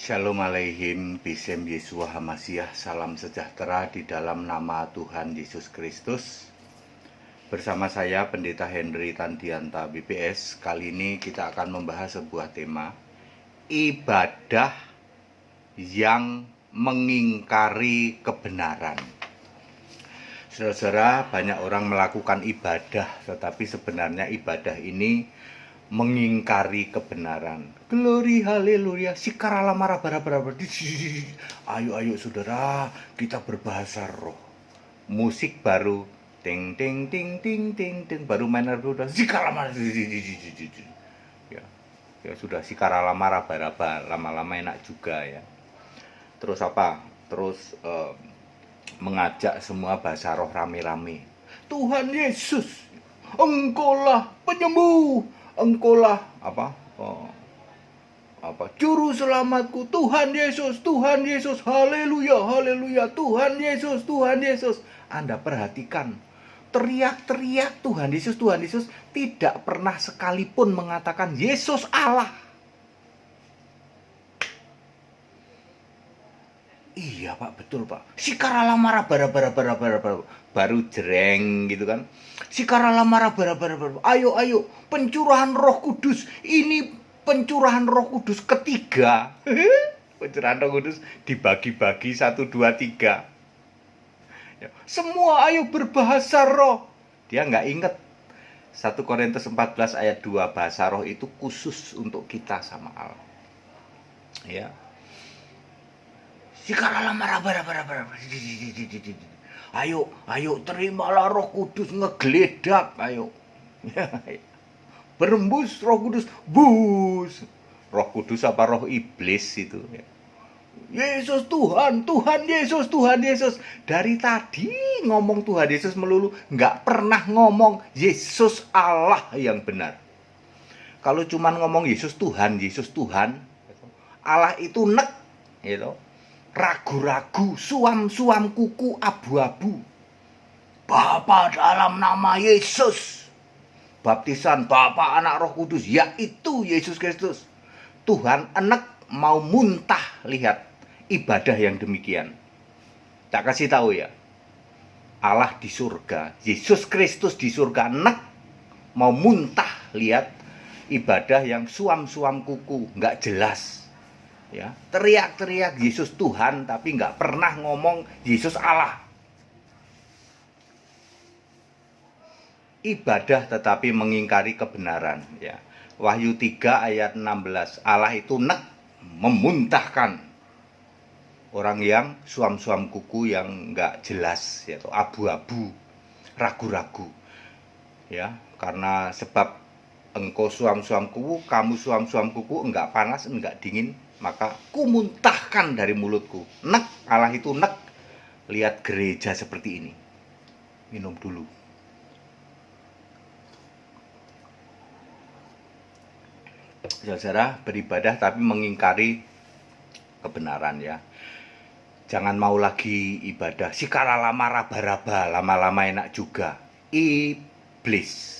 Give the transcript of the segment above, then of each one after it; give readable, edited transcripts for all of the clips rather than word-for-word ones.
Shalom aleihim, Bisem Yeshua Hamasiah, salam sejahtera di dalam nama Tuhan Yesus Kristus. Bersama saya Pendeta Henry Tandianta BPS. Kali ini kita akan membahas sebuah tema, ibadah yang mengingkari kebenaran. Saudara-saudara, banyak orang melakukan ibadah, tetapi sebenarnya ibadah ini mengingkari kebenaran. Glory haleluya, sikarala marabara. Ayo saudara, kita berbahasa roh. Musik baru, ting ting ting ting ting ting, baru main udah sikarala ya sudah sikarala marabara, lama-lama enak juga ya. Terus apa? Terus mengajak semua bahasa roh rame-rame. Tuhan Yesus, Engkaulah penyembuh. Engkaulah juru selamatku, Tuhan Yesus, haleluya, Tuhan Yesus. Anda perhatikan, teriak-teriak Tuhan Yesus, tidak pernah sekalipun mengatakan Yesus Allah. Iya Pak, betul Pak. Sikarala marah bara baru jreng gitu kan. Sikarala marah bara ayo pencurahan Roh Kudus. Ini pencurahan Roh Kudus ketiga. Pencurahan Roh Kudus dibagi-bagi 1 2 3. Ya, semua ayo berbahasa roh. Dia nggak inget 1 Korintus 14 ayat 2, bahasa roh itu khusus untuk kita sama Allah. Ya. Sikarala marah bara. Ayo terimalah Roh Kudus, ngegeledak, ayo. Berembus Roh Kudus, bus. Roh Kudus apa roh iblis itu ya. Yesus Tuhan Yesus. Dari tadi ngomong Tuhan Yesus melulu, nggak pernah ngomong Yesus Allah yang benar. Kalau cuman ngomong Yesus Tuhan, Allah itu nek, gitu. Ragu-ragu, suam-suam kuku abu-abu. Bapa dalam nama Yesus. Baptisan Bapa, Anak, Roh Kudus, yaitu Yesus Kristus. Tuhan enek mau muntah lihat ibadah yang demikian. Tak kasih tahu ya. Allah di surga, Yesus Kristus di surga, enek mau muntah lihat ibadah yang suam-suam kuku, nggak jelas. Ya, teriak-teriak Yesus Tuhan tapi nggak pernah ngomong Yesus Allah. Ibadah tetapi mengingkari kebenaran ya. Wahyu 3 ayat 16, Allah itu nek memuntahkan orang yang suam-suam kuku yang nggak jelas yaitu abu-abu, ragu-ragu ya, karena sebab engkau suam-suam kuku, kamu suam-suam kuku, enggak panas, enggak dingin, maka kumuntahkan dari mulutku. Nek, Allah itu nek. Lihat gereja seperti ini. Minum dulu. Saudara, beribadah tapi mengingkari kebenaran ya. Jangan mau lagi ibadah sikarala maraba, lama-lama enak juga. Iblis.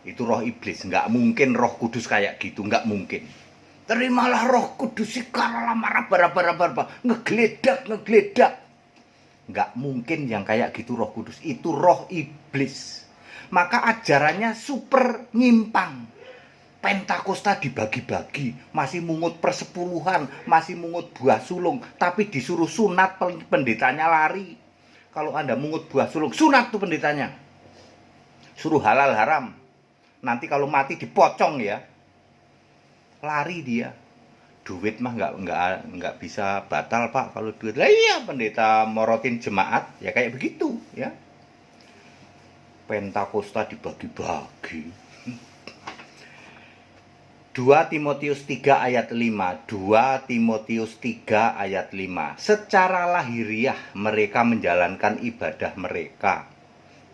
Itu roh iblis, nggak mungkin Roh Kudus kayak gitu, nggak mungkin. Terimalah Roh Kudus, sikarala marabara, ngegeledak. Nggak mungkin yang kayak gitu Roh Kudus, itu roh iblis. Maka ajarannya super nyimpang. Pentakosta dibagi-bagi, masih mungut persepuluhan, masih mungut buah sulung, tapi disuruh sunat pendetanya lari. Kalau Anda mungut buah sulung, sunat tuh pendetanya. Suruh halal haram. Nanti kalau mati dipocong ya, lari dia. Duit mah nggak bisa batal Pak kalau duit. Lah iya, pendeta morotin jemaat ya kayak begitu ya. Pentakosta dibagi-bagi. 2 Timotius 3 ayat 5. 2 Timotius 3 ayat 5. Secara lahiriah mereka menjalankan ibadah mereka,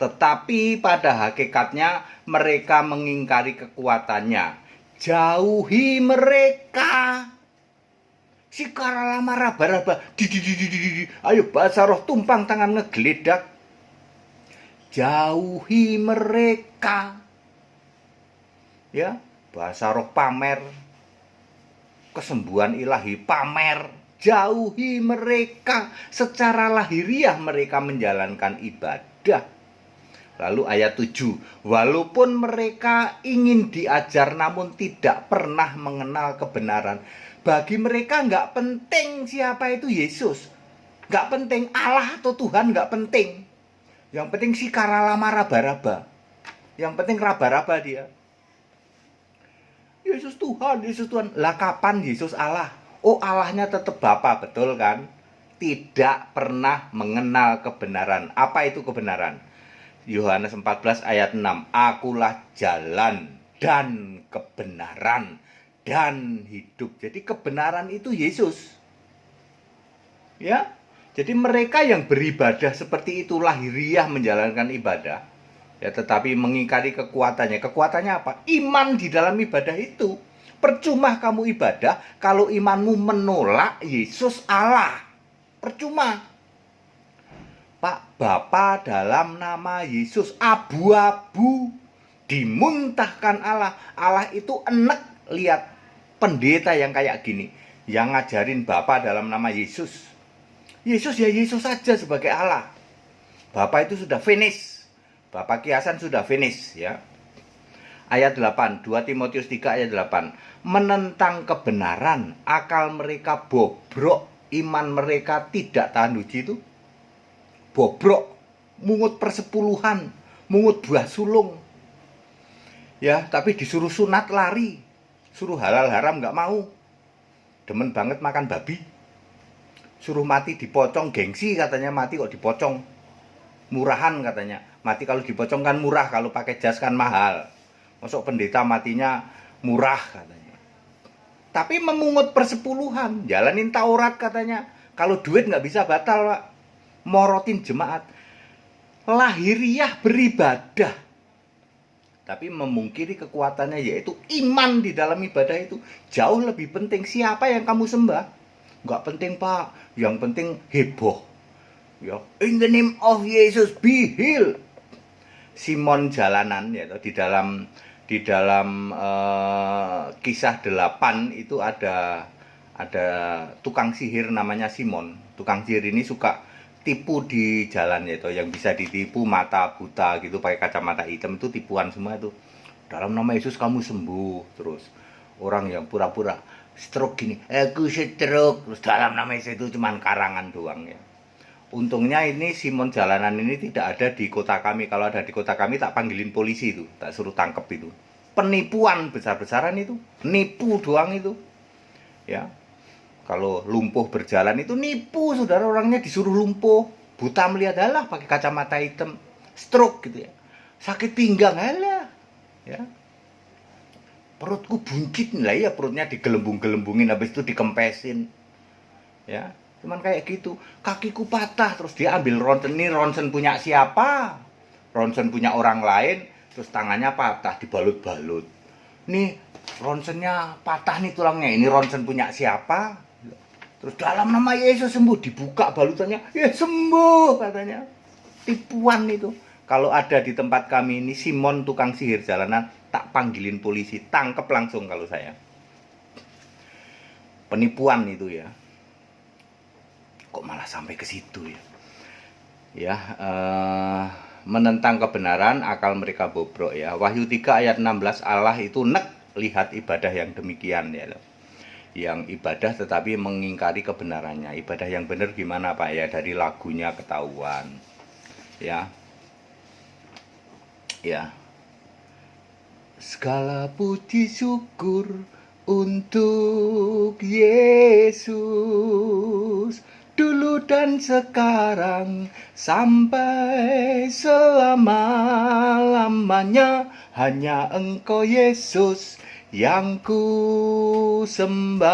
tetapi pada hakikatnya mereka mengingkari kekuatannya. Jauhi mereka. Sikarala maraba. Ayo bahasa roh tumpang tangan ngegeledak. Jauhi mereka. Ya, bahasa roh pamer. kesembuhan ilahi, pamer. Jauhi mereka, secara lahiriah mereka menjalankan ibadah. Lalu ayat 7, walaupun mereka ingin diajar namun tidak pernah mengenal kebenaran. Bagi mereka nggak penting siapa itu Yesus. Nggak penting Allah atau Tuhan, nggak penting. Yang penting si karalama raba-raba. Yang penting raba-raba dia. Yesus Tuhan, Yesus Tuhan. Lah kapan Yesus Allah? Oh, Allahnya tetap Bapa, betul kan? Tidak pernah mengenal kebenaran. Apa itu kebenaran? Yohanes 14 ayat 6. Akulah jalan dan kebenaran dan hidup. Jadi kebenaran itu Yesus. Ya. Jadi mereka yang beribadah seperti itu lahiriah menjalankan ibadah. Ya, tetapi mengingkari kekuatannya. Kekuatannya apa? Iman di dalam ibadah itu. Percuma kamu ibadah kalau imanmu menolak Yesus Allah. Percuma. Pak, Bapa dalam nama Yesus, abu-abu, dimuntahkan Allah. Allah itu enek, lihat pendeta yang kayak gini, yang ngajarin Bapa dalam nama Yesus. Yesus ya Yesus saja sebagai Allah. Bapa itu sudah finish. Bapak kiasan sudah finish ya. Ayat 8, 2 Timotius 3 ayat 8. Menentang kebenaran, akal mereka bobrok, iman mereka tidak tahan uji itu. Bobrok, mungut persepuluhan, mungut buah sulung. Ya, tapi disuruh sunat lari. Suruh halal haram nggak mau. Demen banget makan babi. Suruh mati dipocong, gengsi katanya mati kok dipocong. Murahan katanya. Mati kalau dipocong kan murah, kalau pakai jas kan mahal. Masuk pendeta matinya murah katanya. Tapi memungut persepuluhan, jalanin Taurat katanya. Kalau duit nggak bisa batal, Pak. Morotin jemaat. Lahiriah beribadah. Tapi memungkiri kekuatannya, yaitu iman di dalam ibadah itu. Jauh lebih penting siapa yang kamu sembah. Nggak penting, Pak. Yang penting heboh. Ya, in the name of Jesus be healed. Simon jalanan ya, di dalam kisah 8 itu ada tukang sihir namanya Simon. Tukang sihir ini suka tipu di jalan ya, yang bisa ditipu mata buta gitu pakai kacamata hitam, itu tipuan semua itu. Dalam nama Yesus kamu sembuh. Terus orang yang pura-pura stroke gini, aku stroke, terus dalam nama Yesus, itu cuman karangan doang ya. Untungnya ini Simon jalanan ini tidak ada di kota kami. Kalau ada di kota kami tak panggilin polisi itu, tak suruh tangkep itu. Penipuan besar-besaran itu, nipu doang itu. Ya. Kalau lumpuh berjalan itu nipu, saudara, orangnya disuruh lumpuh. Buta melihat, alah pakai kacamata hitam, stroke gitu ya. Sakit pinggang, alah. Ya. Perutku buncit lah ya, perutnya digelembung-gelembungin, habis itu dikempesin. Ya. Cuman kayak gitu, kakiku patah, terus dia ambil ronsen. Ini ronsen punya siapa? Ronsen punya orang lain, terus tangannya patah, dibalut-balut. Nih ronsennya patah nih tulangnya, ini ronsen punya siapa? Terus dalam nama Yesus sembuh, dibuka balutannya, ya sembuh katanya. Tipuan itu. Kalau ada di tempat kami ini Simon tukang sihir jalanan, tak panggilin polisi, tangkep langsung kalau saya. Penipuan itu ya. Kok malah sampai ke situ ya? Ya, menentang kebenaran, akal mereka bobrok ya. Wahyu 3 ayat 16, Allah itu nek lihat ibadah yang demikian ya. Yang ibadah tetapi mengingkari kebenarannya. Ibadah yang benar gimana Pak ya? Dari lagunya ketahuan. Ya. Ya. Segala puji syukur untuk Yesus, dulu dan sekarang sampai selama-lamanya, hanya Engkau Yesus yang ku sembah.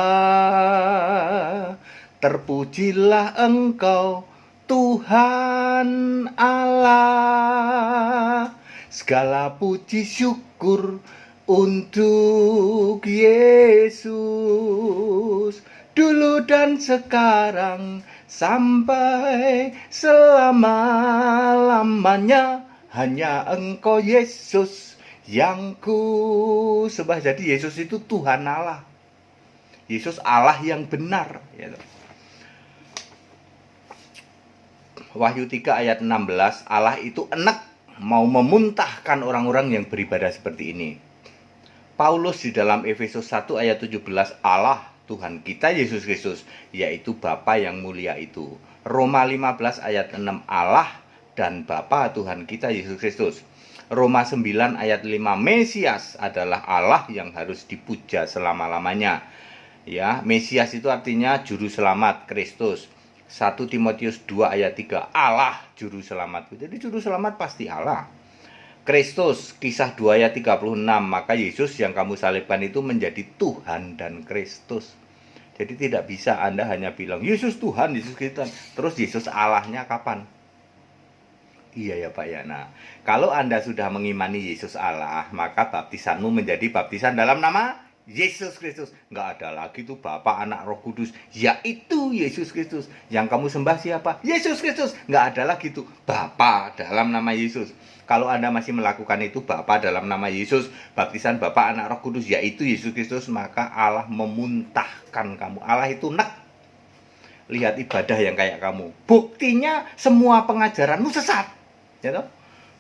Terpujilah Engkau Tuhan Allah. Segala puji syukur untuk Yesus, dulu dan sekarang sampai selama-lamanya, hanya Engkau Yesus yang ku sembah. Jadi Yesus itu Tuhan Allah. Yesus Allah yang benar. Ya. Wahyu 3 ayat 16, Allah itu enek mau memuntahkan orang-orang yang beribadah seperti ini. Paulus di dalam Efesus 1 ayat 17, Allah Tuhan kita Yesus Kristus, yaitu Bapa yang mulia itu. Roma 15 ayat 6, Allah dan Bapa Tuhan kita Yesus Kristus. Roma 9 ayat 5, Mesias adalah Allah yang harus dipuja selama-lamanya. Ya, Mesias itu artinya juru selamat, Kristus. 1 Timotius 2 ayat 3, Allah juru selamat. Jadi juru selamat pasti Allah. Kristus, kisah 2 ayat 36, maka Yesus yang kamu salibkan itu menjadi Tuhan dan Kristus. Jadi tidak bisa Anda hanya bilang Yesus Tuhan, Yesus Kristus, terus Yesus Allahnya kapan? Iya ya Pak ya. Nah, kalau Anda sudah mengimani Yesus Allah, maka baptisanmu menjadi baptisan dalam nama Yesus Kristus. Nggak ada lagi tuh Bapa, Anak, Roh Kudus, yaitu Yesus Kristus. Yang kamu sembah siapa? Yesus Kristus. Nggak ada lagi tuh Bapa dalam nama Yesus. Kalau Anda masih melakukan itu Bapa dalam nama Yesus, baptisan Bapa, Anak, Roh Kudus, yaitu Yesus Kristus, maka Allah memuntahkan kamu. Allah itu nek. Lihat ibadah yang kayak kamu. Buktinya semua pengajaranmu sesat. Ya toh?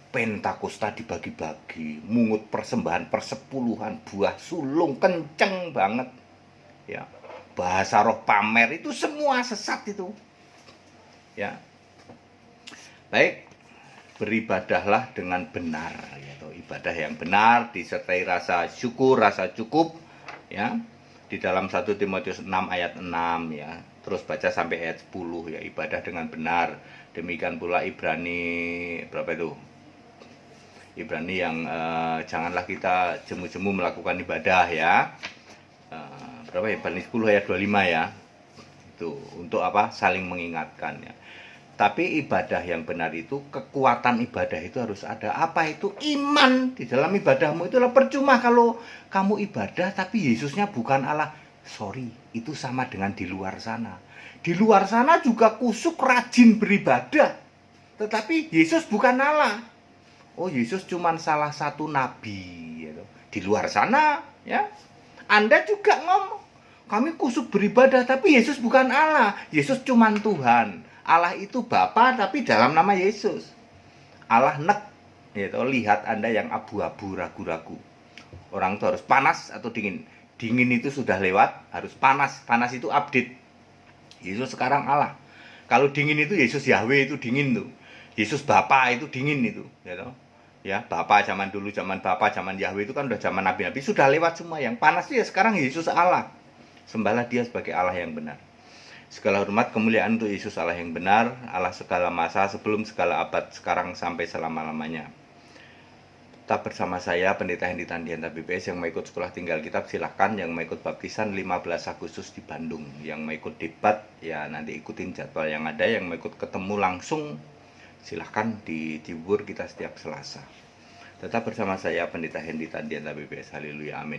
Pentakosta dibagi-bagi, mungut persembahan persepuluhan, buah sulung kenceng banget. Ya. Bahasa roh pamer itu semua sesat itu. Ya. Baik, beribadahlah dengan benar, yaitu ibadah yang benar disertai rasa syukur, rasa cukup, ya. Di dalam 1 Timotius 6 ayat 6 ya. Terus baca sampai ayat 10 ya, ibadah dengan benar. Demikian pula Ibrani berapa itu? Ibrani yang janganlah kita jemu-jemu melakukan ibadah ya. Berapa ya? Ibrani 10 ayat 25 ya. Itu untuk apa? Saling mengingatkan ya. Tapi ibadah yang benar itu, kekuatan ibadah itu harus ada. Apa itu? Iman di dalam ibadahmu. Itulah percuma kalau kamu ibadah tapi Yesusnya bukan Allah. Sorry, itu sama dengan di luar sana. Di luar sana juga kusuk rajin beribadah. Tetapi Yesus bukan Allah. Oh, Yesus cuma salah satu nabi. Gitu. Di luar sana, ya. Anda juga ngomong, kami kusuk beribadah tapi Yesus bukan Allah. Yesus cuma Tuhan. Allah itu Bapa tapi dalam nama Yesus. Allah nek, gitu. Lihat Anda yang abu-abu, ragu-ragu. Orang itu harus panas atau dingin. Dingin itu sudah lewat, harus panas. Panas itu update. Yesus sekarang Allah. Kalau dingin itu Yesus Yahweh itu dingin tuh. Yesus Bapa itu dingin itu, gitu. Ya, Bapa zaman dulu, zaman Bapa, zaman Yahweh itu kan udah zaman nabi-nabi, sudah lewat semua. Yang panas ya sekarang Yesus Allah. Sembahlah Dia sebagai Allah yang benar. Segala hormat kemuliaan untuk Yesus Allah yang benar, Allah segala masa, sebelum segala abad, sekarang sampai selama-lamanya. Tetap bersama saya, Pendeta Hendy Tandianta BPS, yang mau ikut sekolah tinggal kitab silahkan, yang mau ikut baptisan 15 Agustus di Bandung, yang mau ikut debat, ya nanti ikutin jadwal yang ada, yang mau ikut ketemu langsung, silahkan di Tibur kita setiap Selasa. Tetap bersama saya, Pendeta Hendy Tandianta BPS, haleluya, amin.